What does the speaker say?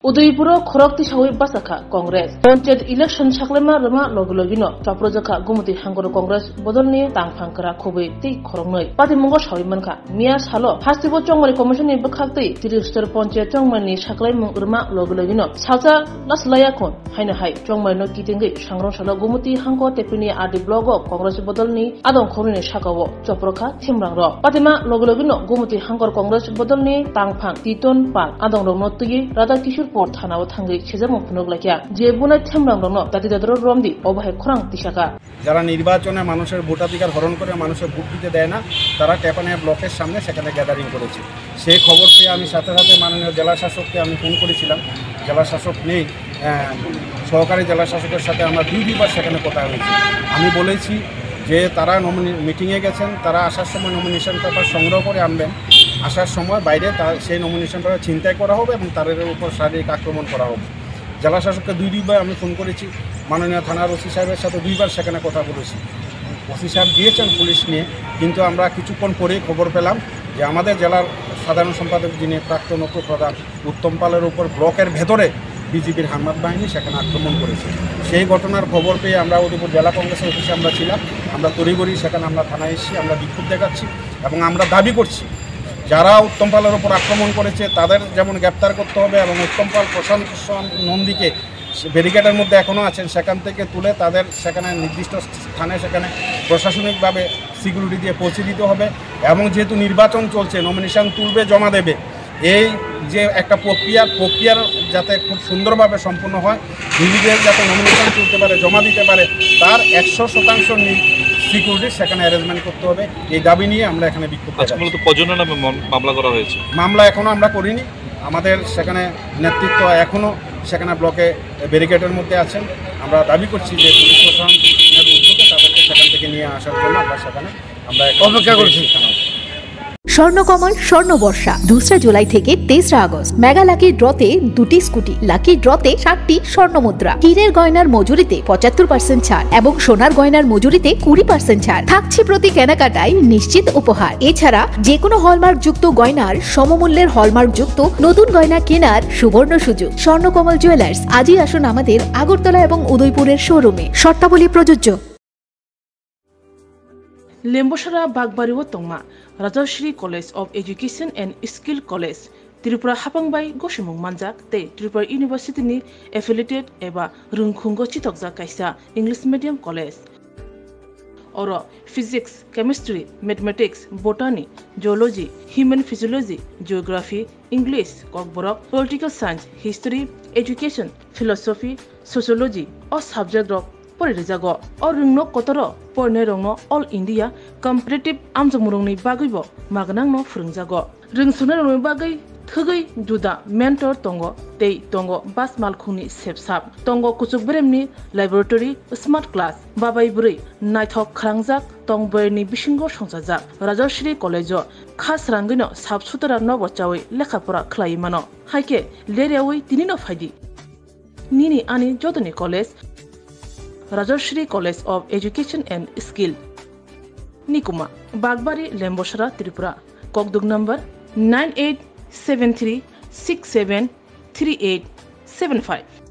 Udaipur खरक्ति सावै बासाखा Congress panchayat election साखलेमा Rama लगलगिनो चाप्रजखा गुमति हांगर Congress बदलनि तांफांकरा खबै ति खरंनै पातिमंग सावैमानखा मिया सालो हास्तिबो चंगमनि कमिशननि बखाक्ति तिरिस्तर पंचायत चंगमनि साखलै रमा लगलगिनो साजा लासलायाखन हायनो हाय चंगमनि कितिंगै सांग्रं सालो गुमति हांको तेपिनि आदि ब्लग कांग्रेस बदलनि आदं खौरिनि साकावो चप्रखा थिमरां र पातिमा लगलगिनो गुमति हांगर कांग्रेस बदलनि तांफां तितन पाल आदं रमनो तुयै राधा किशोर थानाव थांगै सेजामो फुनुगलाकिया जे बुनाय थेमरांनो दाति दादर रमदि अबहाय खरां तिसाका যারা নির্বাচনে মানুষের ভোটাধিকার হরণ করে মানুষের ভোট দিতে দেয় না তারা টেপানিয়া ব্লকের সামনে সেখানে গ্যাদারিং করেছে সেই খবর পেয়ে আমি সাথে সাথে মাননীয় জেলা শাসককে আমি ফোন করেছিলাম জেলা শাসক নেই সহকারী জেলা শাসকের সাথে আমরা দুইবার সেখানে কথা হয়েছে আমি বলেছি যে তারা মিটিংয়ে গেছেন তারা আসার সময় নমিনেশন পেপার সংগ্রহ করে আনবেন আসার সময় বাইরে সেই নমিনেশন পেপার ছিনতাই করা হবে এবং তাদের উপর শারীরিক আক্রমণ করা হবে জেলা শাসককে দুইবার আমি ফোন করেছি মাননীয় থানার ওসি সাহেবের সাথে দুইবার সেখানে কথা বলেছি ওসি সাহেব গিয়েছেন পুলিশ নিয়ে কিন্তু আমরা কিছুক্ষণ পরেই খবর পেলাম যে আমাদের জেলার সাধারণ সম্পাদক যিনি প্রাক্তন উপপ্রধান উত্তম পালের উপর ব্লকের ভেতরে বিজেপির হামলাত বাহিনী সেখানে আক্রমণ করেছে সেই ঘটনার খবর পেয়ে আমরা উদয়পুর জেলা কংগ্রেসের অফিসে আমরা ছিলাম আমরা তড়িঘড়ি সেখানে আমরা থানায় এসেছি আমরা বিক্ষোভ দেখাচ্ছি এবং আমরা দাবি করছি যারা উত্তম পালের উপর আক্রমণ করেছে তাদের যেমন গ্রেপ্তার করতে হবে এবং উত্তম পাল প্রশান্ত নন্দীকে ব্যারিকেডের মধ্যে এখনও আছেন সেখান থেকে তুলে তাদের সেখানে নির্দিষ্ট স্থানে সেখানে প্রশাসনিকভাবে সিকিউরিটি দিয়ে পৌঁছে দিতে হবে এবং যেহেতু নির্বাচন চলছে নমিনেশন তুলবে জমা দেবে এই যে একটা প্রক্রিয়ার যাতে খুব সুন্দরভাবে সম্পূর্ণ হয় নিজেদের যাতে নমিনেশন তুলতে পারে জমা দিতে পারে তার 100% সিকিউরিটি সেখানে অ্যারেঞ্জমেন্ট করতে হবে এই দাবি নিয়ে আমরা এখানে বিক্ষোভ মূলত কজনের নামে মামলা করা হয়েছে মামলা এখনও আমরা করিনি আমাদের সেখানে নেতৃত্ব এখনও সেখানে ব্লকে ব্যারিকেডের মধ্যে আছেন আমরা দাবি করছি যে পুলিশ প্রশাসনের উদ্যোগে তাদেরকে সেখান থেকে নিয়ে আসার জন্য আমরা সেখানে আমরা অপেক্ষা করছি স্বর্ণকমল স্বর্ণবর্ষা 2 জুলাই থেকে 23 আগস্ট মেগা লাকি ড্রতে 2টি স্কুটি লাকি ড্রতে 60টি স্বর্ণ মুদ্রা হীরের গয়নার মজুরিতে 75% ছাড় এবং সোনার গয়নার মজুরিতে 20% ছাড় থাকছে প্রতি কেনাকাটায় নিশ্চিত উপহার এছাড়া যে কোনো হলমার্ক যুক্ত গয়নার সমমূল্যের হলমার্ক যুক্ত নতুন গয়না কেনার সুবর্ণ সুযোগ স্বর্ণকমল জুয়েলার্স আজই আসুন আমাদের আগরতলা এবং উদয়পুরের শোরুমে শর্তাবলী প্রযোজ্য लेम्बोसरा बागबारिव तंगमा Rajshree college of education and skill college Tripura हापांबाई गसिमुं मानजाक ते त्रिपुरा यूनिवर्सिटी नि एफिलिएटेड एबा रुंखुंगो चितकजा कायसा इंग्लिश मीडियम कलेज और physics chemistry mathematics botany geology human physiology geography English Kokborok political science history education philosophy sociology और सब्जेक्ट रक परिरेजागो और रुंगनो कतर परने रंगनो ऑल इंडिया कम्पिटिटिव आमजमुरंनि बागैबो मागनांनो फोरोंजागो रोंसुनो रंगनि बागै थगै जुदा मेंटर तंगो तै तंगो बास मालखुंनि सेबसाब तंगो कुचुक ब्रेमनि लैबोरेटरी स्मार्ट क्लास बाबाय बुरै नायथक खालांजाक तंबयनि बिसिंगो संजाजाक राजश्री कलेजो खास रांगैनो साबसुतरा नबचावै लेखाफोरा खलायमानो हायके लेरेवै तिनिनो फायदि निनि आनि जदनि college Rajshree college of education and skill निकुमा बागबारी लेम्बोसरा त्रिपुरा ककदुग नंबर 9873673875